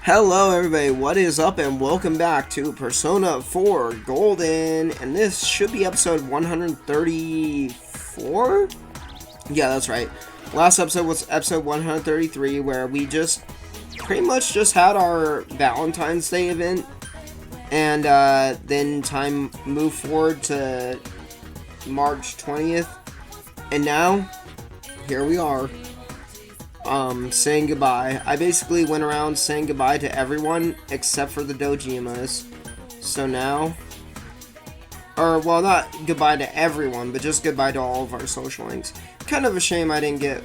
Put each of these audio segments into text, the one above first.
Hello everybody, what is up and welcome back to Persona 4 Golden, and this should be episode 134? Yeah, that's right. Last episode was episode 133 where we just pretty much just had our Valentine's Day event, and then time moved forward to March 20th, and now here we are. Saying goodbye. I basically went around saying goodbye to everyone except for the Dojimas. So now, well, not goodbye to everyone, but just goodbye to all of our social links. Kind of a shame I didn't get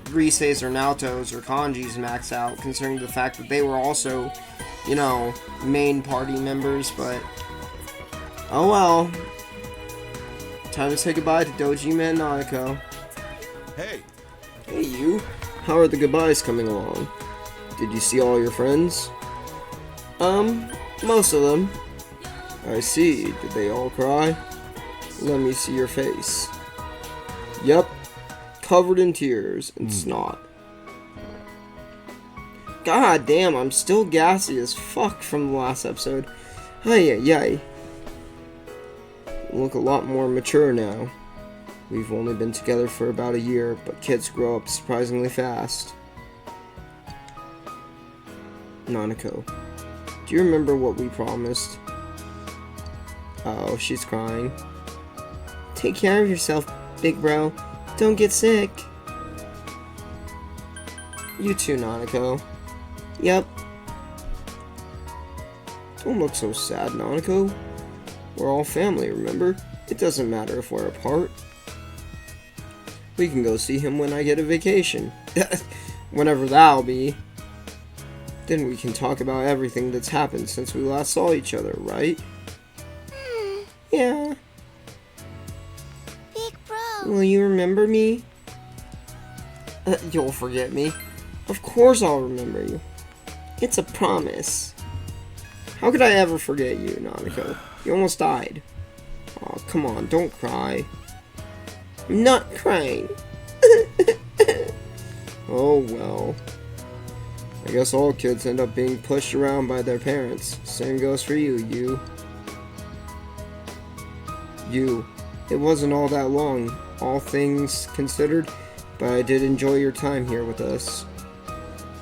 Riseis or Naotos or Kanjis maxed out, considering the fact that they were also, you know, main party members, but oh well. Time to say goodbye to Dojima and Nanako. Hey! Hey you. How are the goodbyes coming along? Did you see all your friends? Most of them. I see. Did they all cry? Let me see your face. Yep. Covered in tears and snot. God damn, I'm still gassy as fuck from the last episode. Ay. You look a lot more mature now. We've only been together for about a year, but kids grow up surprisingly fast. Nanako, do you remember what we promised? Oh, she's crying. Take care of yourself, big bro. Don't get sick. You too, Nanako. Yep. Don't look so sad, Nanako. We're all family, remember? It doesn't matter if we're apart. We can go see him when I get a vacation. Whenever that'll be. Then we can talk about everything that's happened since we last saw each other, right? Yeah. Big bro. Will you remember me? You'll forget me. Of course I'll remember you. It's a promise. How could I ever forget you, Nanako? You almost died. Oh, come on, don't cry. I'm not crying. Oh well. I guess all kids end up being pushed around by their parents. Same goes for you. It wasn't all that long, all things considered, but I did enjoy your time here with us.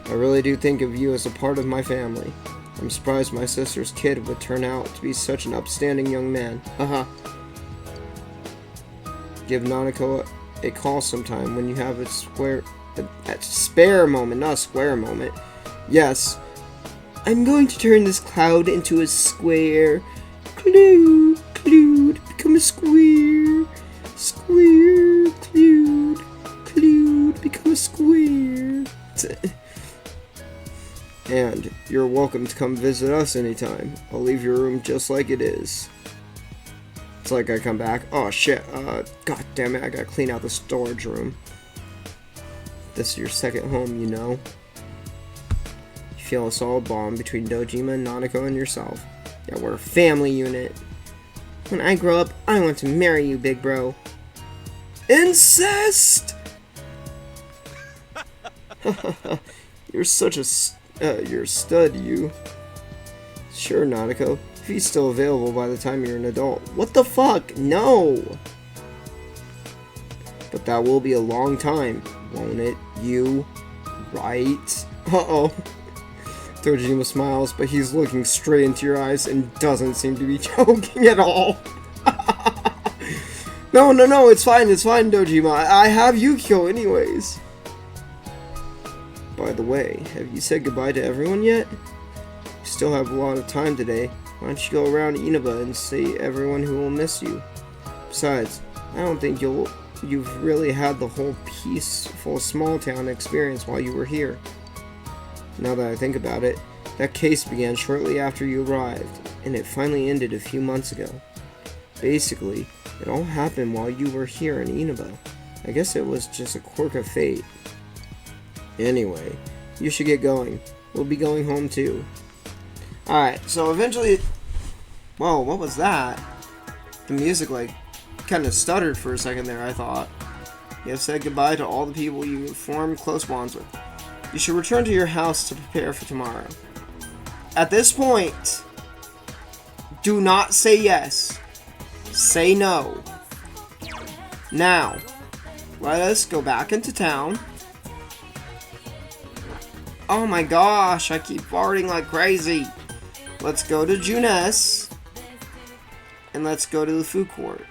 I really do think of you as a part of my family. I'm surprised my sister's kid would turn out to be such an upstanding young man. Haha. Give Nanako a call sometime when you have a spare moment, not a square moment. Yes. I'm going to turn this cloud into a square. Cloud, become a square. Square, cloud, become a square. And you're welcome to come visit us anytime. I'll leave your room just like it is. It's like I come back. Oh shit, god damn it, I gotta clean out the storage room. This is your second home, you know. You feel a solid bond between Dojima and Nanako and yourself. Yeah, we're a family unit. When I grow up, I want to marry you, big bro. Incest! You're such a you're a stud, you. Sure, Nanako. If he's still available by the time you're an adult. What the fuck? No! But that will be a long time, won't it? You? Right? Uh-oh. Dojima smiles, but he's looking straight into your eyes and doesn't seem to be joking at all. No, it's fine, Dojima. I have Yukio anyways. By the way, have you said goodbye to everyone yet? You still have a lot of time today. Why don't you go around Inaba and see everyone who will miss you? Besides, I don't think you've really had the whole peaceful small town experience while you were here. Now that I think about it, that case began shortly after you arrived, and it finally ended a few months ago. Basically, it all happened while you were here in Inaba. I guess it was just a quirk of fate. Anyway, you should get going. We'll be going home too. Alright, so eventually... Whoa, what was that? The music, like, kind of stuttered for a second there, I thought. You have said goodbye to all the people you formed close bonds with. You should return to your house to prepare for tomorrow. At this point, do not say yes. Say no. Now, let us go back into town. Oh my gosh, I keep farting like crazy. Let's go to Junes. And let's go to the food court.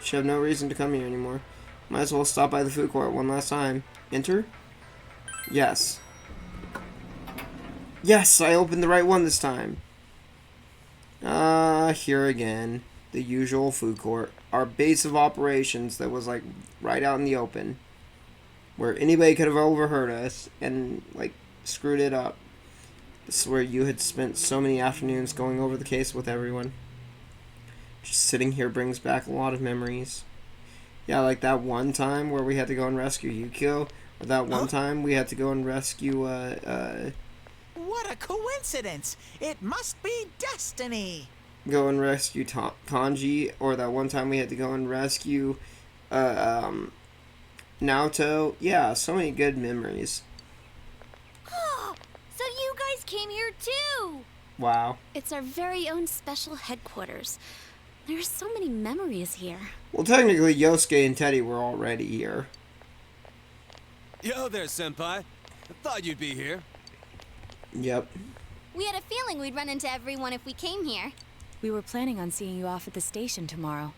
Should have no reason to come here anymore. Might as well stop by the food court one last time. Enter? Yes. Yes, I opened the right one this time. Here again. The usual food court. Our base of operations that was like right out in the open. Where anybody could have overheard us and like screwed it up. This is where you had spent so many afternoons going over the case with everyone. Just sitting here brings back a lot of memories. Yeah, like that one time where we had to go and rescue Yukio. Or that one time we had to go and rescue, What a coincidence! It must be destiny! Go and rescue Kanji. Or that one time we had to go and rescue, Naoto. Yeah, so many good memories. Oh, so you guys came here too! Wow. It's our very own special headquarters. There are so many memories here. Well, technically, Yosuke and Teddy were already here. Yo there, Senpai. I thought you'd be here. Yep. We had a feeling we'd run into everyone if we came here. We were planning on seeing you off at the station tomorrow.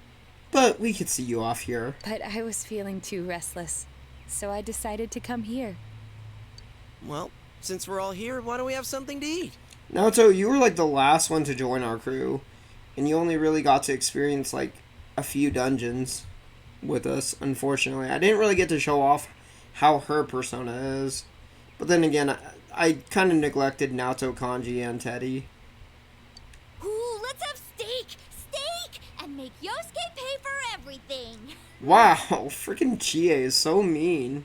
But we could see you off here. But I was feeling too restless, so I decided to come here. Well, since we're all here, why don't we have something to eat? Naoto, you were like the last one to join our crew. And you only really got to experience like a few dungeons with us, unfortunately. I didn't really get to show off how her persona is. But then again, I kind of neglected Naoto, Kanji, and Teddy. Ooh, let's have steak! Steak! And make Yosuke pay for everything! Wow, freaking Chie is so mean.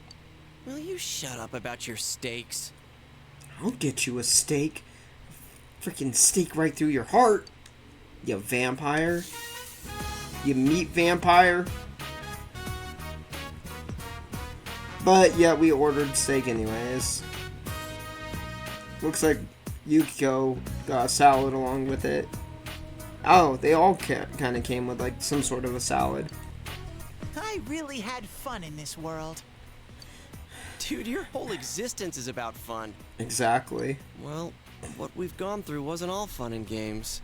Will you shut up about your steaks? I'll get you a steak. Freaking steak right through your heart. You vampire. You meat vampire. But yeah, we ordered steak anyways. Looks like Yukiko got a salad along with it. Oh, they all kind of came with like some sort of a salad. I really had fun in this world. Dude, your whole existence is about fun. Exactly. Well, what we've gone through wasn't all fun and games.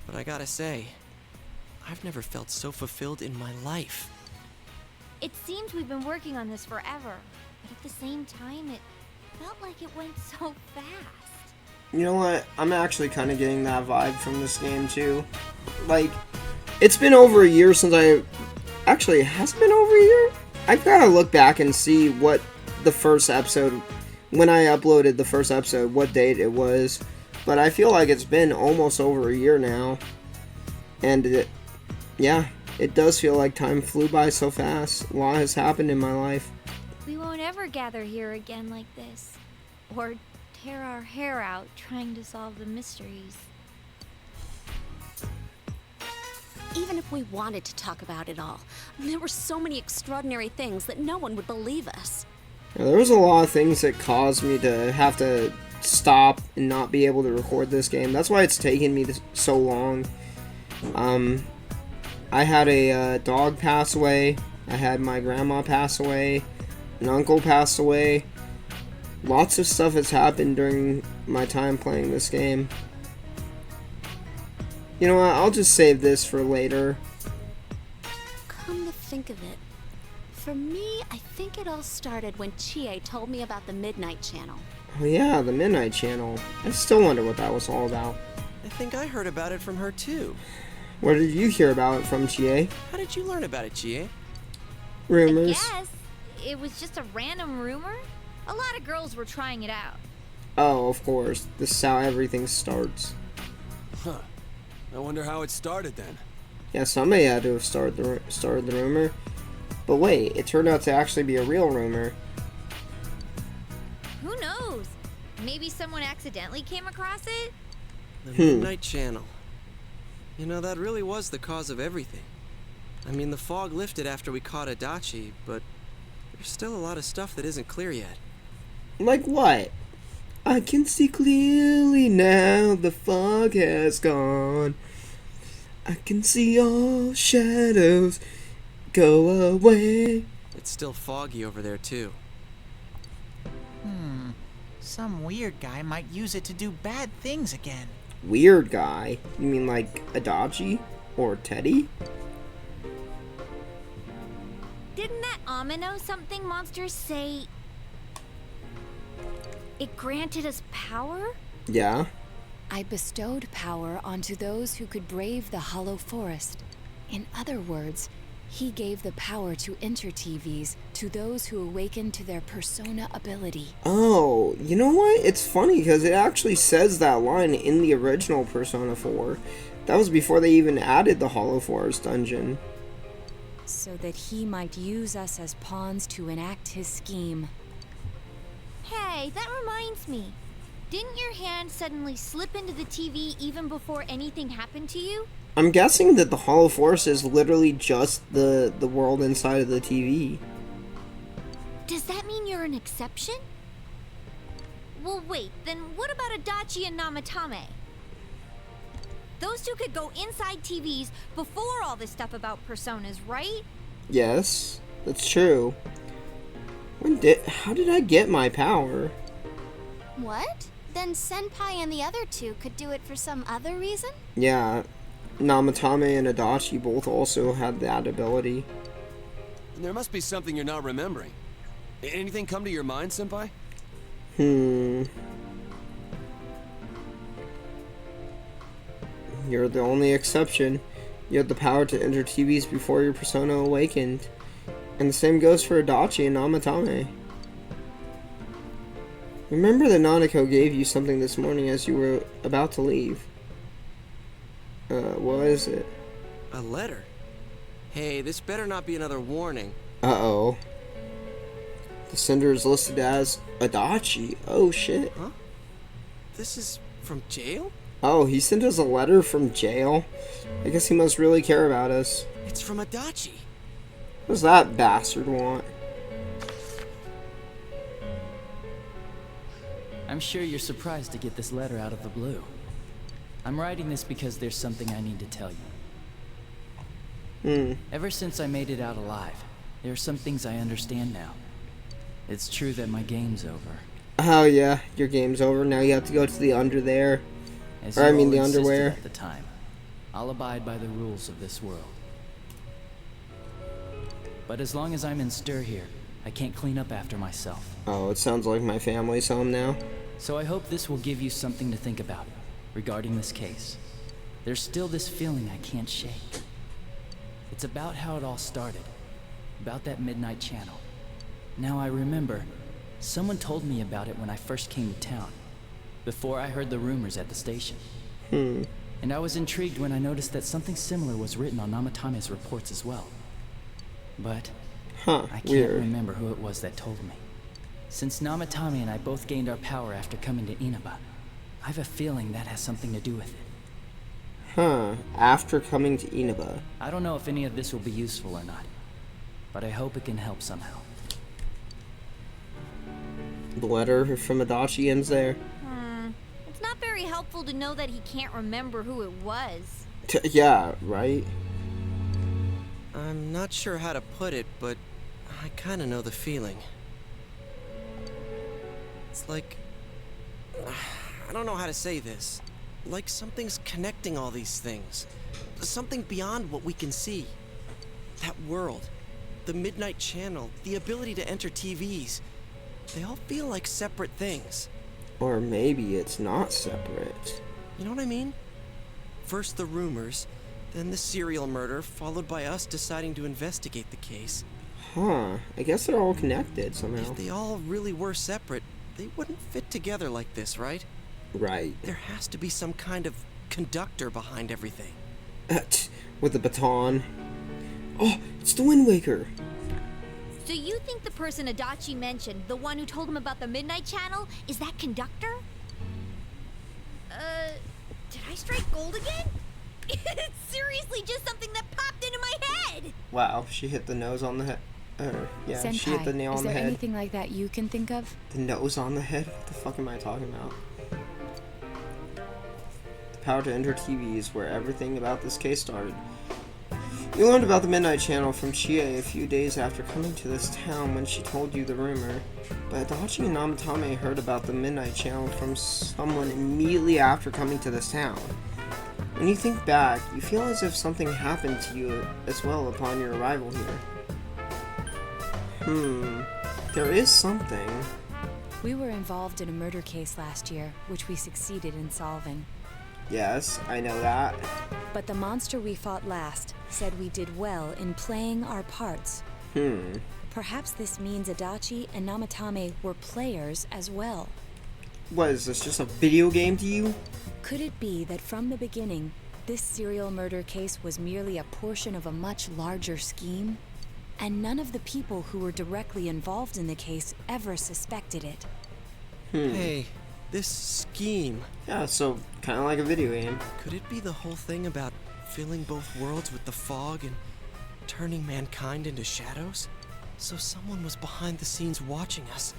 But I gotta say, I've never felt so fulfilled in my life. It seems we've been working on this forever, but at the same time, it felt like it went so fast. You know what? I'm actually kind of getting that vibe from this game too. Like, it's been over a year since Actually, it has been over a year? I've got to look back and see what the first episode, when I uploaded the first episode, what date it was. But I feel like it's been almost over a year now. And yeah, it does feel like time flew by so fast. A lot has happened in my life. We won't ever gather here again like this. Or tear our hair out trying to solve the mysteries. Even if we wanted to talk about it all, there were so many extraordinary things that no one would believe us. Now, there was a lot of things that caused me to have to stop and not be able to record this game. That's why it's taken me so long. I had a dog pass away. I had my grandma pass away. An uncle passed away. Lots of stuff has happened during my time playing this game. You know what? I'll just save this for later. Come to think of it, for me, I think it all started when Chie told me about the Midnight Channel. Oh yeah, the Midnight Channel. I still wonder what that was all about. I think I heard about it from her too. Where did you hear about it from, Chie? How did you learn about it, Chie? Rumors. I guess it was just a random rumor. A lot of girls were trying it out. Oh, of course. This is how everything starts. Huh. I wonder how it started then. Yeah, somebody had to have started the rumor. But wait, it turned out to actually be a real rumor. Who knows? Maybe someone accidentally came across it? The Midnight Channel. You know, that really was the cause of everything. I mean, the fog lifted after we caught Adachi, but there's still a lot of stuff that isn't clear yet. Like what? I can see clearly now, the fog has gone. I can see all shadows go away. It's still foggy over there, too. Some weird guy might use it to do bad things again. Weird guy? You mean like Adachi? Or Teddy? Didn't that Amino something monsters say it granted us power? Yeah. I bestowed power onto those who could brave the hollow forest. In other words, he gave the power to enter TVs to those who awakened to their persona ability. Oh, you know what? It's funny because it actually says that line in the original Persona 4. That was before they even added the Hollow Forest dungeon. So that he might use us as pawns to enact his scheme. Hey, that reminds me. Didn't your hand suddenly slip into the TV even before anything happened to you? I'm guessing that the Hollow Forest is literally just the world inside of the TV. Does that mean you're an exception? Well, wait, then what about Adachi and Namatame? Those two could go inside TVs before all this stuff about personas, right? Yes, that's true. How did I get my power? What? Then Senpai and the other two could do it for some other reason? Yeah, Namatame and Adachi both also had that ability. There must be something you're not remembering. Anything come to your mind, Senpai? You're the only exception. You had the power to enter TVs before your persona awakened. And the same goes for Adachi and Namatame. Remember that Nanako gave you something this morning as you were about to leave. What is it? A letter? Hey, this better not be another warning. Uh-oh. The sender is listed as Adachi. Oh, shit. Huh? This is from jail? Oh, he sent us a letter from jail? I guess he must really care about us. It's from Adachi. What does that bastard want? I'm sure you're surprised to get this letter out of the blue. I'm writing this because there's something I need to tell you. Ever since I made it out alive, there are some things I understand now. It's true that my game's over. Oh yeah, your game's over. Now you have to go to the under there. As Or I you mean all the insisted underwear. at the time, I'll abide by the rules of this world. But as long as I'm in stir here, I can't clean up after myself. Oh, it sounds like my family's home now. So I hope this will give you something to think about regarding this case. There's still this feeling I can't shake. It's about how it all started, about that midnight channel. Now I remember, someone told me about it when I first came to town, before I heard the rumors at the station. And I was intrigued when I noticed that something similar was written on Namatame's reports as well. But Huh, I can't weird. remember who it was that told me. Since Namatame and I both gained our power after coming to Inaba, I have a feeling that has something to do with it. Huh, after coming to Inaba. I don't know if any of this will be useful or not, but I hope it can help somehow. The letter from Adachi ends there. It's not very helpful to know that he can't remember who it was. Yeah, right? I'm not sure how to put it, but I kinda know the feeling. It's like... I don't know how to say this. Like something's connecting all these things. Something beyond what we can see. That world, the Midnight Channel, the ability to enter TVs. They all feel like separate things. Or maybe it's not separate. You know what I mean? First the rumors, then the serial murder, followed by us deciding to investigate the case. Huh, I guess they're all connected somehow. If they all really were separate, they wouldn't fit together like this, right? Right. There has to be some kind of conductor behind everything. With the baton. Oh, it's the Wind Waker. So you think the person Adachi mentioned, the one who told him about the Midnight Channel, is that conductor? Did I strike gold again? It's seriously just something that popped into my head! Wow, she hit the nose on the head. Yeah, Senpai, she hit the nail is on the there head. anything like that you can think of? The nose on the head? What the fuck am I talking about? The power to enter TVs, where everything about this case started. You learned about the Midnight Channel from Chie a few days after coming to this town when she told you the rumor. But Adachi and Namatame heard about the Midnight Channel from someone immediately after coming to this town. When you think back, you feel as if something happened to you as well upon your arrival here. There is something. We were involved in a murder case last year, which we succeeded in solving. Yes, I know that. But the monster we fought last said we did well in playing our parts. Perhaps this means Adachi and Namatame were players as well. What, is this just a video game to you? Could it be that from the beginning, this serial murder case was merely a portion of a much larger scheme? And none of the people who were directly involved in the case ever suspected it. Hey, this scheme. Yeah, so kind of like a video game. Could it be the whole thing about filling both worlds with the fog and turning mankind into shadows? So someone was behind the scenes watching us.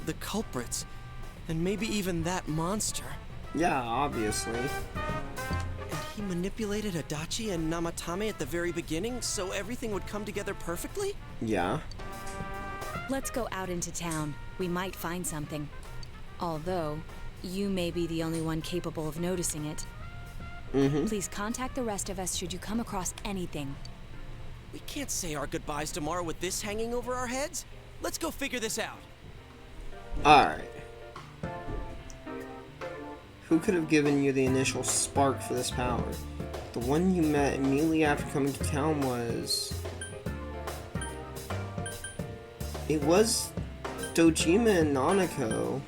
The culprits. And maybe even that monster. Yeah, obviously. And he manipulated Adachi and Namatame at the very beginning so everything would come together perfectly? Yeah. Let's go out into town. We might find something. Although, you may be the only one capable of noticing it. Please contact the rest of us should you come across anything. We can't say our goodbyes tomorrow with this hanging over our heads. Let's go figure this out. Alright. Who could have given you the initial spark for this power? The one you met immediately after coming to town was... It was Dojima and Nanako.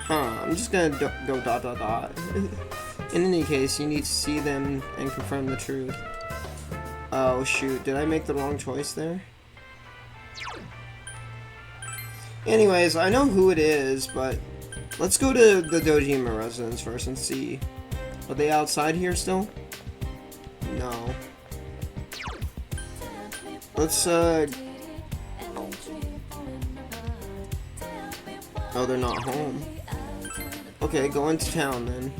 I'm just gonna go dot dot dot. In any case, you need to see them and confirm the truth. Oh shoot, did I make the wrong choice there? Anyways, I know who it is, but let's go to the Dojima residence first and see. Are they outside here still? No. Let's, Oh, they're not home. Okay, go into town then.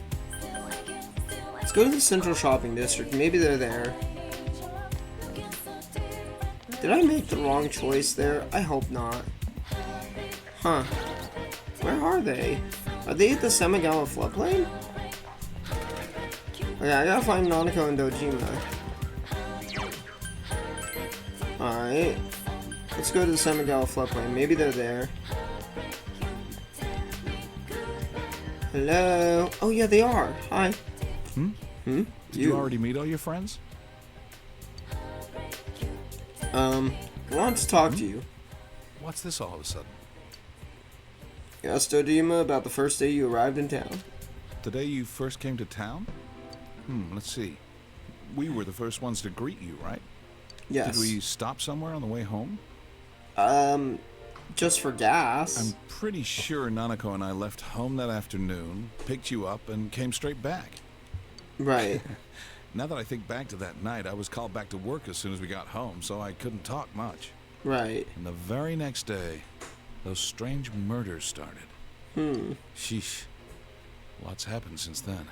Let's go to the central shopping district. Maybe they're there. Did I make the wrong choice there? I hope not. Huh. Where are they? Are they at the Semigala floodplain? Okay, I gotta find Nanako and Dojima. Alright. Let's go to the Semigala floodplain. Maybe they're there. Hello? Oh yeah, they are. Hi. Did you already meet all your friends? Want to talk to you. What's this all of a sudden? You asked Dojima about the first day you arrived in town. The day you first came to town? Let's see. We were the first ones to greet you, right? Yes. Did we stop somewhere on the way home? Just for gas. I'm pretty sure Nanako and I left home that afternoon, picked you up, and came straight back. Right. Now that I think back to that night, I was called back to work as soon as we got home, so I couldn't talk much. Right. And the very next day, those strange murders started. Sheesh. Lots happened since then.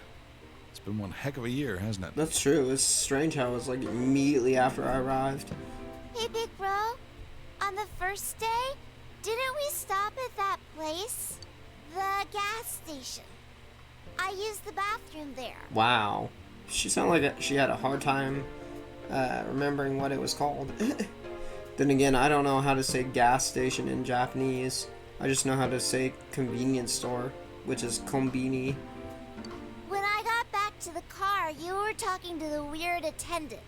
It's been one heck of a year, hasn't it? That's true. It's strange how it was like immediately after I arrived. Hey, big bro. On the first day, didn't we stop at that place? The gas station. I used the bathroom there. Wow. She sounded like she had a hard time remembering what it was called. Then again, I don't know how to say gas station in Japanese. I just know how to say convenience store, which is kombini. When I got back to the car, you were talking to the weird attendant.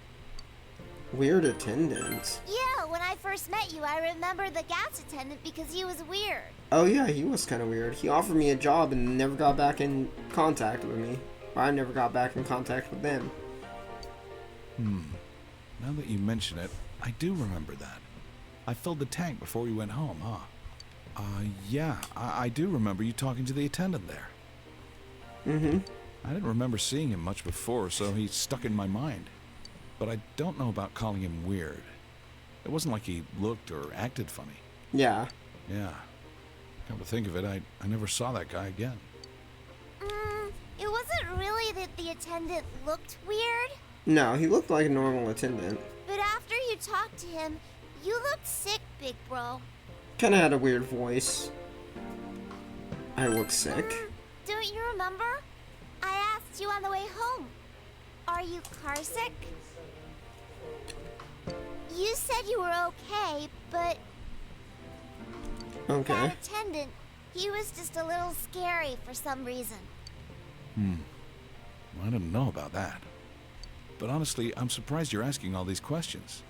Weird attendant? Yeah, when I first met you, I remember the gas attendant because he was weird. Oh yeah, he was kind of weird. He offered me a job and never got back in contact with me. Or I never got back in contact with them. Now that you mention it, I do remember that. I filled the tank before we went home, huh? Yeah, I do remember you talking to the attendant there. I didn't remember seeing him much before, so he stuck in my mind. But I don't know about calling him weird. It wasn't like he looked or acted funny. Yeah. Yeah. Come to think of it, I never saw that guy again. It wasn't really that the attendant looked weird, No, he looked like a normal attendant. but after you talked to him, you looked sick, big bro. Kinda had a weird voice. I look sick. Don't you remember? I asked you on the way home. Are you car sick? You said you were okay, but Okay. that attendant, he was just a little scary for some reason. I didn't know about that. But honestly, I'm surprised you're asking all these questions.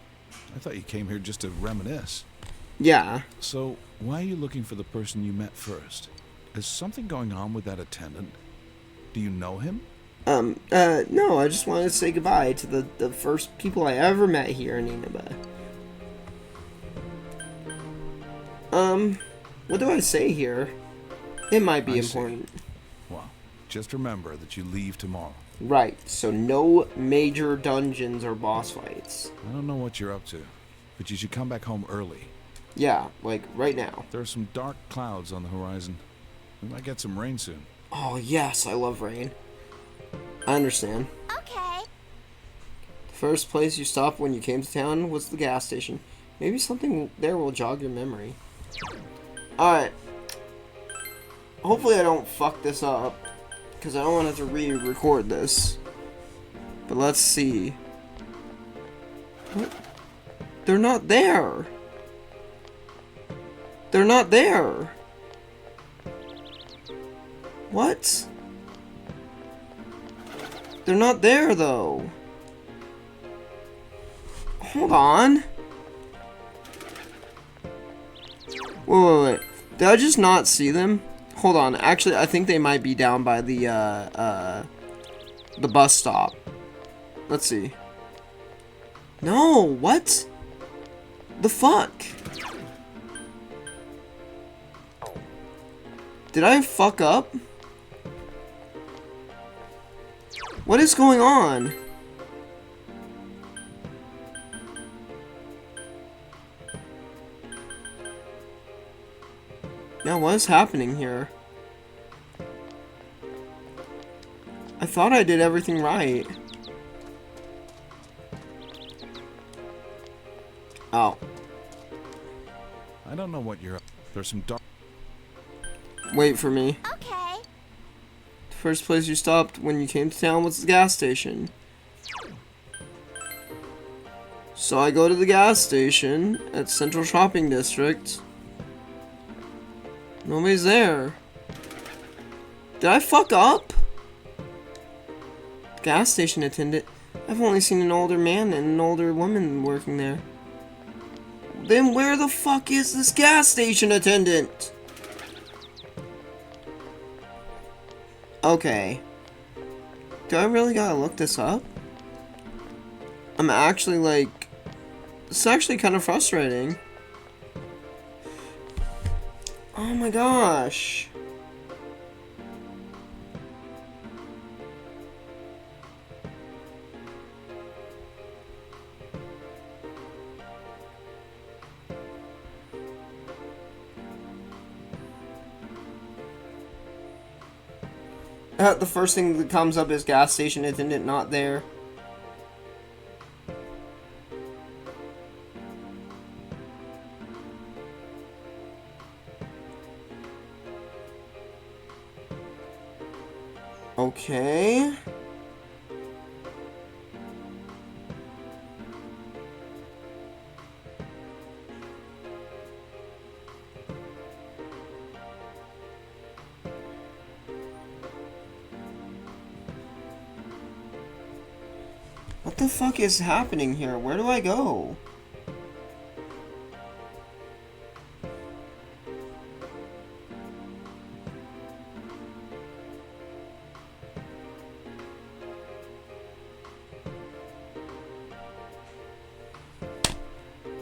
I thought you came here just to reminisce. Yeah. So, why are you looking for the person you met first? Is something going on with that attendant? Do you know him? No, I just wanted to say goodbye to the first people I ever met here in Inaba. What do I say here? It might be I see. important. Well, just remember that you leave tomorrow. Right, so no major dungeons or boss fights. I don't know what you're up to, but you should come back home early. Yeah, like right now. There are some dark clouds on the horizon. We might get some rain soon. Oh, yes, I love rain. I understand. Okay. The first place you stopped when you came to town was the gas station. Maybe something there will jog your memory. Alright. Hopefully I don't fuck this up, because I don't want to have to re-record this. But let's see. What? They're not there. They're not there. What? They're not there, though. Hold on. Wait. Did I just not see them? Hold on. Actually, I think they might be down by the bus stop. Let's see. No, what? The fuck? Did I fuck up? What is going on? Now, what is happening here? I thought I did everything right. Oh. I don't know what you're up. There's some dark. Wait for me. Okay. The first place you stopped when you came to town was the gas station. So I go to the gas station at Central Shopping District. Nobody's there. Did I fuck up? Gas station attendant. I've only seen an older man and an older woman working there. Then where the fuck is this gas station attendant? Okay. Do I really gotta look this up? I'm actually like... It's actually kind of frustrating. Oh my gosh. The first thing that comes up is gas station attendant not there. Okay. What the fuck is happening here? Where do I go?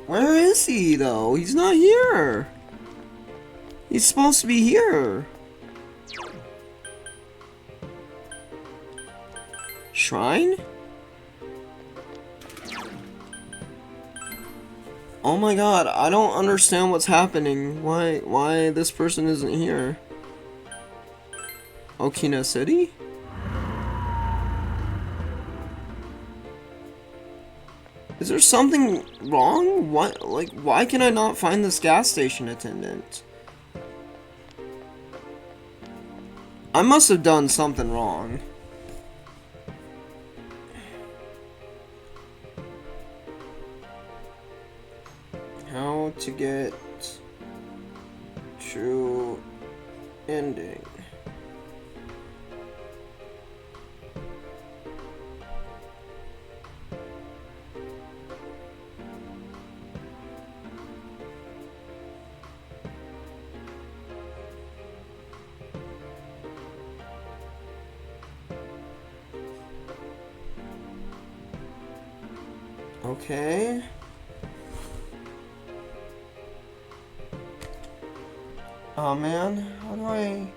Where is he, though? He's not here. He's supposed to be here. Shrine? Oh my god, I don't understand what's happening. Why this person isn't here? Okina City? Is there something wrong? Why can I not find this gas station attendant? I must have done something wrong. How to get true ending. Okay. Oh man, how do I...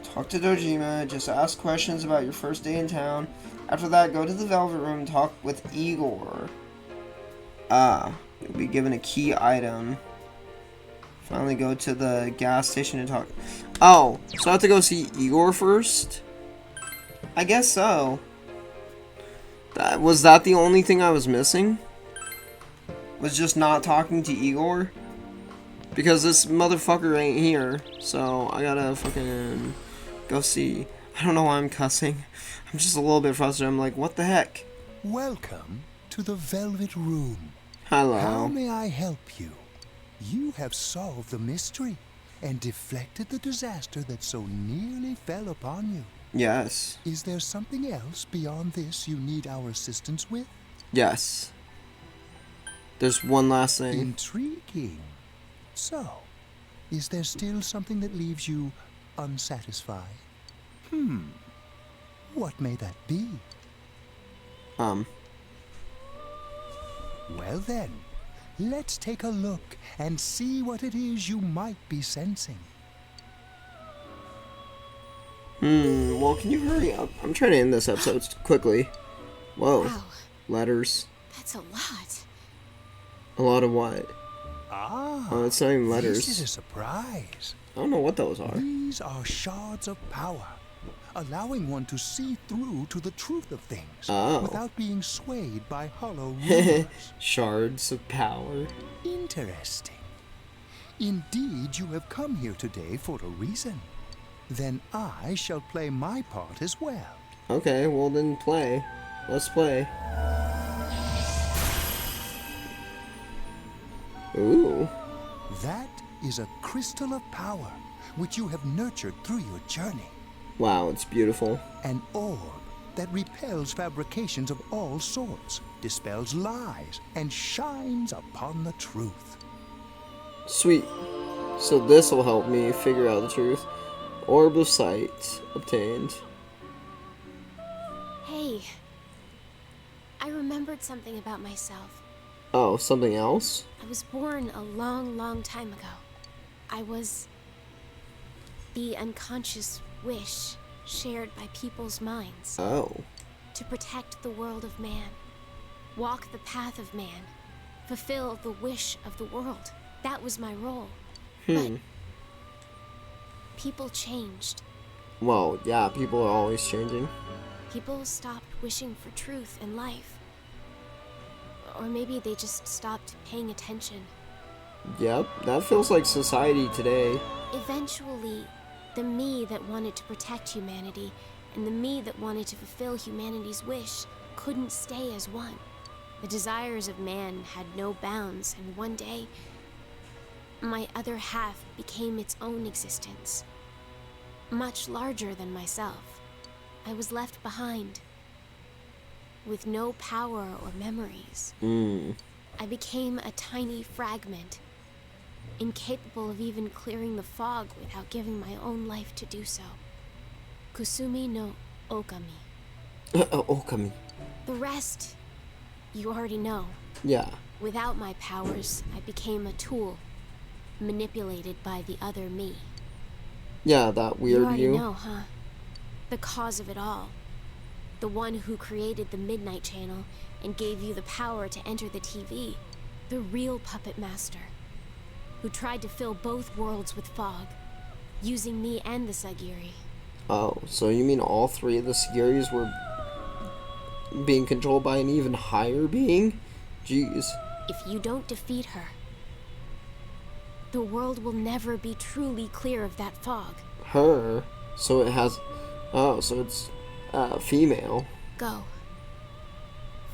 Talk to Dojima, just ask questions about your first day in town. After that, go to the Velvet Room and talk with Igor. You'll be given a key item. Finally go to the gas station and talk. Oh, so I have to go see Igor first? I guess so. Was that the only thing I was missing? Was just not talking to Igor? Because this motherfucker ain't here. So I gotta fucking go see. I don't know why I'm cussing. I'm just a little bit frustrated. I'm like, what the heck? Welcome to the Velvet Room. Hello. How may I help you? You have solved the mystery and deflected the disaster that so nearly fell upon you. Yes. Is there something else beyond this you need our assistance with? Yes. There's one last thing. Intriguing. So, is there still something that leaves you unsatisfied? What may that be? Well then, let's take a look and see what it is you might be sensing. Well, can you hurry up? I'm trying to end this episode quickly. Whoa. Wow. Letters. That's a lot. A lot of what? Oh, it's not even letters. This is a surprise. I don't know what those are. These are shards of power, allowing one to see through to the truth of things without being swayed by hollow rumors. Shards of power. Interesting. Indeed, you have come here today for a reason. Then I shall play my part as well. Okay, well then play. Let's play. Ooh. That is a crystal of power, which you have nurtured through your journey. Wow, it's beautiful. An orb that repels fabrications of all sorts, dispels lies, and shines upon the truth. Sweet. So this will help me figure out the truth. Orb of sight obtained. Hey, I remembered something about myself. Oh, something else? I was born a long, long time ago. I was the unconscious wish shared by people's minds. Oh. To protect the world of man, walk the path of man, fulfill the wish of the world. That was my role. But people changed. Well, yeah, people are always changing. People stopped wishing for truth in life. Or maybe they just stopped paying attention. Yep, that feels like society today. Eventually, the me that wanted to protect humanity and the me that wanted to fulfill humanity's wish couldn't stay as one. The desires of man had no bounds, and one day, my other half became its own existence. Much larger than myself. I was left behind, with no power or memories. I became a tiny fragment, incapable of even clearing the fog without giving my own life to do so. Kusumi no Okami. Okami. The rest, you already know. Yeah. Without my powers, I became a tool, manipulated by the other me. Yeah, that You weird already view. know, huh? The cause of it all. The one who created the Midnight Channel and gave you the power to enter the TV. The real puppet master. Who tried to fill both worlds with fog. Using me and the Sagiri. Oh, so you mean all three of the Sagiris were being controlled by an even higher being? Jeez. If you don't defeat her, the world will never be truly clear of that fog. Her? So it has... Oh, so it's female. Go.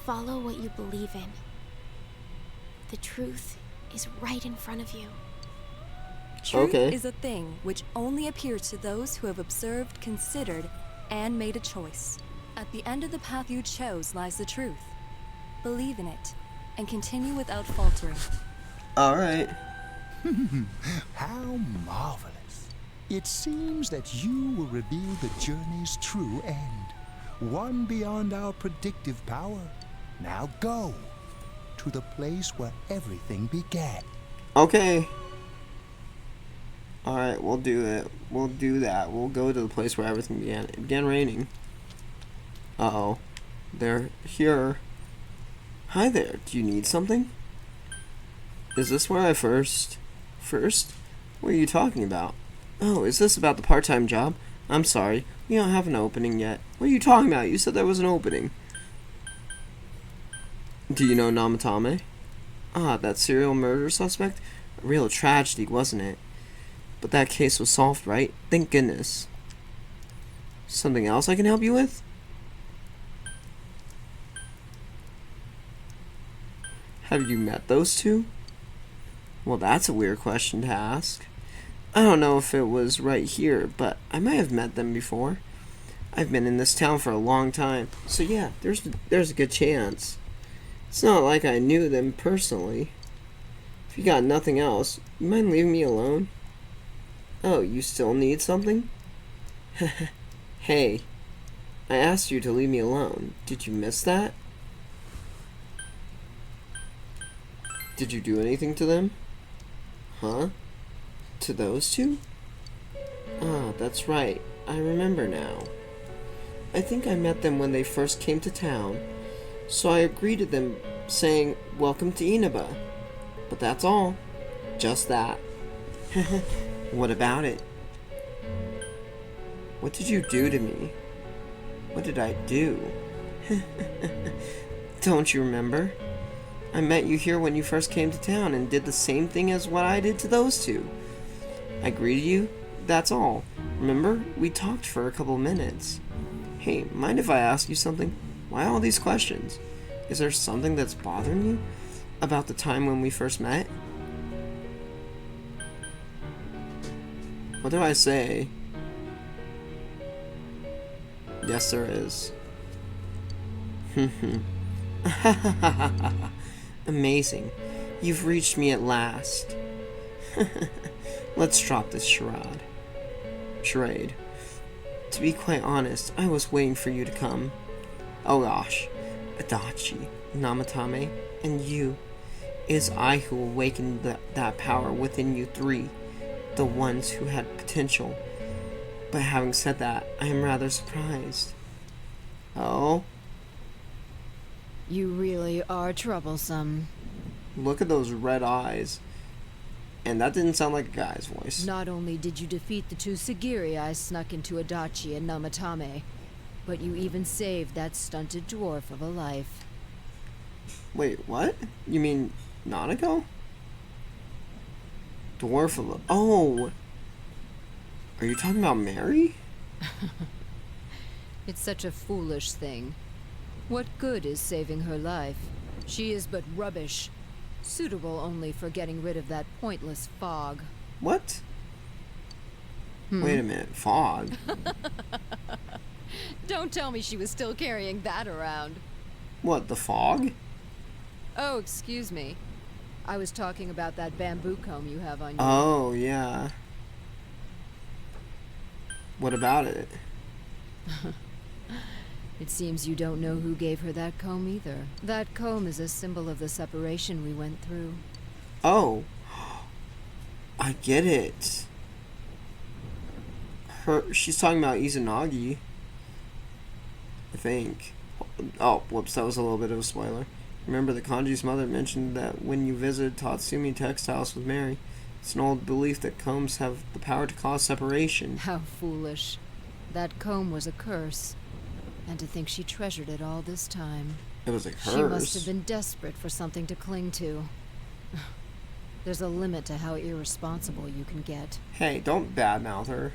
Follow what you believe in. The truth is right in front of you. Truth Okay. is a thing which only appears to those who have observed, considered, and made a choice. At the end of the path you chose lies the truth. Believe in it, and continue without faltering. Alright. How marvelous. It seems that you will reveal the journey's true end. One beyond our predictive power. Now go to the place where everything began. Okay. Alright, we'll do it. We'll do that. We'll go to the place where everything began. It began raining. Uh-oh. They're here. Hi there. Do you need something? Is this where I first? What are you talking about? Oh, is this about the part-time job? I'm sorry. We don't have an opening yet. What are you talking about? You said there was an opening. Do you know Namatame? Ah, that serial murder suspect? A real tragedy, wasn't it? But that case was solved, right? Thank goodness. Something else I can help you with? Have you met those two? Well, that's a weird question to ask. I don't know if it was right here, but I might have met them before. I've been in this town for a long time, so yeah, there's a good chance. It's not like I knew them personally. If you got nothing else, you mind leaving me alone? Oh, you still need something? Hey, I asked you to leave me alone. Did you miss that? Did you do anything to them? Huh? To those two? Ah, that's right. I remember now. I think I met them when they first came to town, so I greeted them saying, "Welcome to Inaba." But that's all. Just that. What about it? What did you do to me? What did I do? Don't you remember? I met you here when you first came to town and did the same thing as what I did to those two. I greeted you, that's all. Remember? We talked for a couple minutes. Hey, mind if I ask you something? Why all these questions? Is there something that's bothering you about the time when we first met? What do I say? Yes, there is. Amazing. You've reached me at last. Let's drop this charade. To be quite honest, I was waiting for you to come. Oh gosh. Adachi, Namatame, and you. It is I who awakened that power within you three. The ones who had potential. But having said that, I am rather surprised. Oh? You really are troublesome. Look at those red eyes. And that didn't sound like a guy's voice. Not only did you defeat the two Sagiri I snuck into Adachi and Namatame, but you even saved that stunted dwarf of a life. Wait, what? You mean Nanako? Dwarf of a... Oh! Are you talking about Mary? It's such a foolish thing. What good is saving her life? She is but rubbish, suitable only for getting rid of that pointless fog. What? Wait a minute, fog? Don't tell me she was still carrying that around. What, the fog? Oh, excuse me. I was talking about that bamboo comb you have on you. Oh, yeah. What about it? It seems you don't know who gave her that comb either. That comb is a symbol of the separation we went through. Oh. I get it. She's talking about Izanagi. I think. Oh, whoops, that was a little bit of a spoiler. Remember, the Kanji's mother mentioned that when you visited Tatsumi Textiles with Mary, it's an old belief that combs have the power to cause separation. How foolish. That comb was a curse. And to think she treasured it all this time. It was a curse. She must have been desperate for something to cling to. There's a limit to how irresponsible you can get. Hey, don't badmouth her.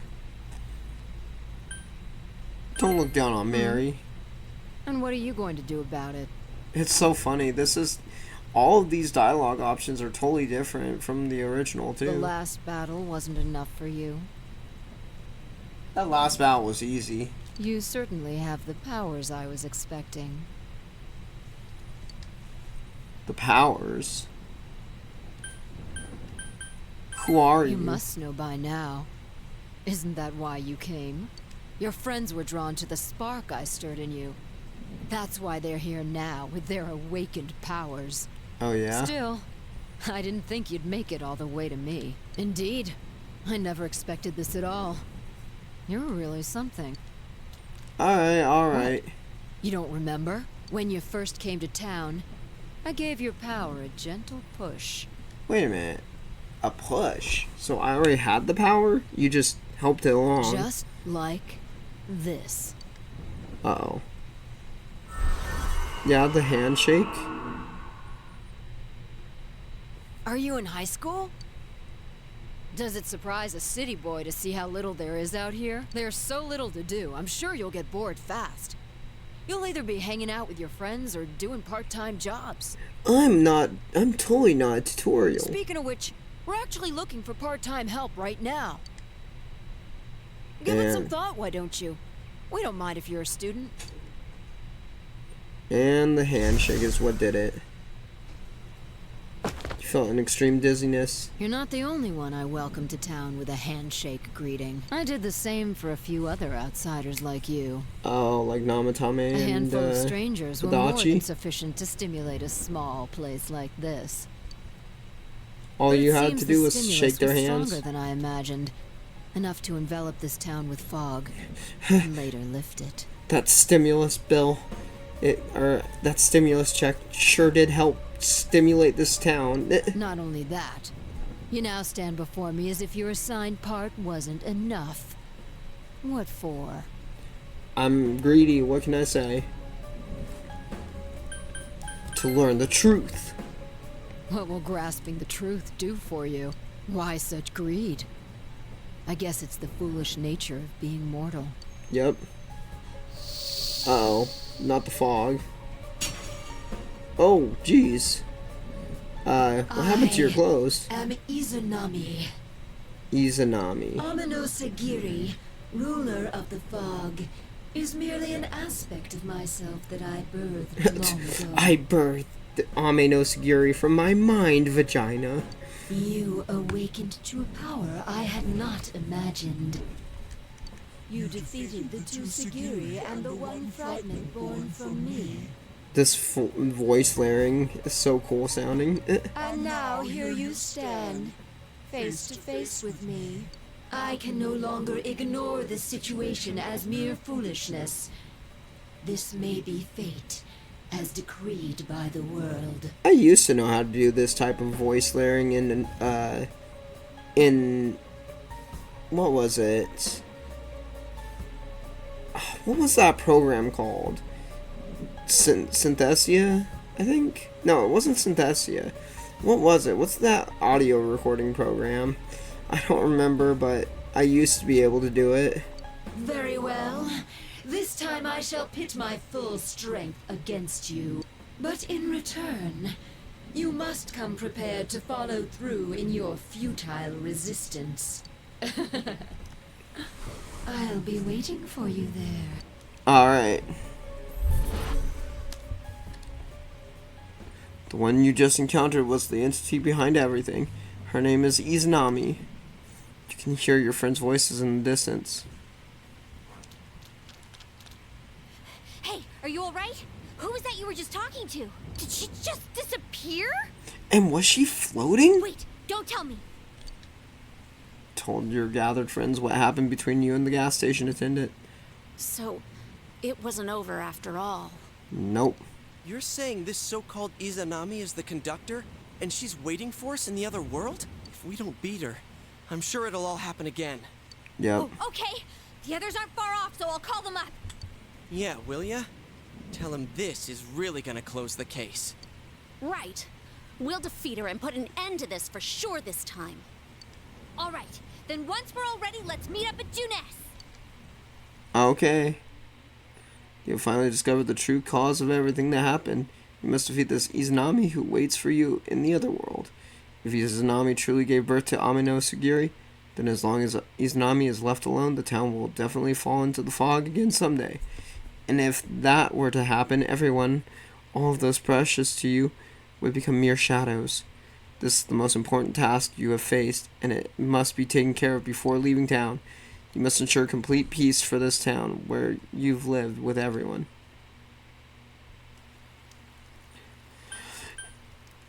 Don't look down on Mary. And what are you going to do about it? It's so funny. All of these dialogue options are totally different from the original, too. The last battle wasn't enough for you. That last battle was easy. You certainly have the powers I was expecting. The powers? Who are you? You must know by now. Isn't that why you came? Your friends were drawn to the spark I stirred in you. That's why they're here now, with their awakened powers. Oh, yeah? Still, I didn't think you'd make it all the way to me. Indeed, I never expected this at all. You're really something. Alright. You don't remember? When you first came to town, I gave your power a gentle push. Wait a minute. A push? So I already had the power? You just helped it along? Just like this. Uh-oh. Yeah, the handshake? Are you in high school? Does it surprise a city boy to see how little there is out here? There's so little to do, I'm sure you'll get bored fast. You'll either be hanging out with your friends or doing part-time jobs. I'm totally not a tutorial. Speaking of which, we're actually looking for part-time help right now. Give it some thought, why don't you? We don't mind if you're a student. And the handshake is what did it. You felt an extreme dizziness. You're not the only one I welcomed to town with a handshake greeting. I did the same for a few other outsiders like you. Oh, like Namatame and a handful of strangers were more Adachi? than sufficient to stimulate a small place like this. All But you it had seems to do the was stimulus shake their was hands. Stronger than I imagined. Enough to envelop this town with fog, and later lift it. That stimulus bill, that stimulus check sure did help stimulate this town. Not only that, you now stand before me as if your assigned part wasn't enough. What for? I'm greedy, what can I say? To learn the truth. What will grasping the truth do for you? Why such greed? I guess it's the foolish nature of being mortal. Yep. Uh-oh. Not the fog. Oh, jeez. What happened to your clothes? I am Izanami. Izanami. Amano ruler of the fog, is merely an aspect of myself that I birthed long ago. I birthed Ame no Sagiri from my mind vagina. You awakened to a power I had not imagined. You defeated the two Sagiri and the one fragment born from me. This voice layering is so cool sounding. And now here you stand, face to face with me. I can no longer ignore this situation as mere foolishness. This may be fate, as decreed by the world. I used to know how to do this type of voice layering in what was it? What was that program called? Synthesia, I think? No, it wasn't Synthesia. What was it? What's that audio recording program? I don't remember, but I used to be able to do it. Very well. This time I shall pit my full strength against you. But in return, you must come prepared to follow through in your futile resistance. I'll be waiting for you there. Alright. The one you just encountered was the entity behind everything. Her name is Izanami. You can hear your friend's voices in the distance. Hey, are you alright? Who was that you were just talking to? Did she just disappear? And was she floating? Wait, don't tell me. told your gathered friends what happened between you and the gas station attendant. So, it wasn't over after all. Nope. You're saying this so-called Izanami is the conductor, and she's waiting for us in the other world? If we don't beat her, I'm sure it'll all happen again. Yep. Oh, okay. The others aren't far off, so I'll call them up. Yeah, will ya? Tell him this is really gonna close the case. Right. We'll defeat her and put an end to this for sure this time. All right. Then once we're all ready, let's meet up at Junes. Okay. You'll finally discover the true cause of everything that happened. You must defeat this Izanami who waits for you in the other world. If Izanami truly gave birth to Amino Sugiri, then as long as Izanami is left alone, the town will definitely fall into the fog again someday. And if that were to happen, everyone, all of those precious to you, would become mere shadows. This is the most important task you have faced, and it must be taken care of before leaving town. You must ensure complete peace for this town, where you've lived with everyone.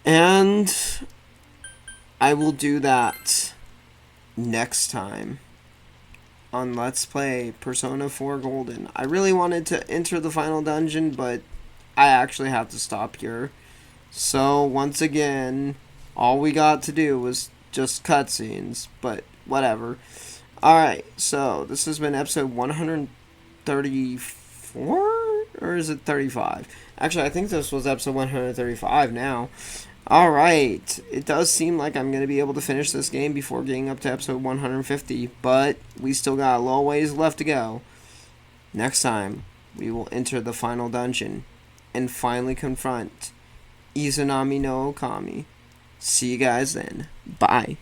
And I will do that next time on Let's Play Persona 4 Golden. I really wanted to enter the final dungeon, but I actually have to stop here. So, once again, all we got to do was just cutscenes, but whatever. Alright, so this has been episode 134? Or is it 35? Actually, I think this was episode 135 now. Alright, it does seem like I'm going to be able to finish this game before getting up to episode 150, but we still got a little ways left to go. Next time, we will enter the final dungeon and finally confront Izanami no Okami. See you guys then. Bye.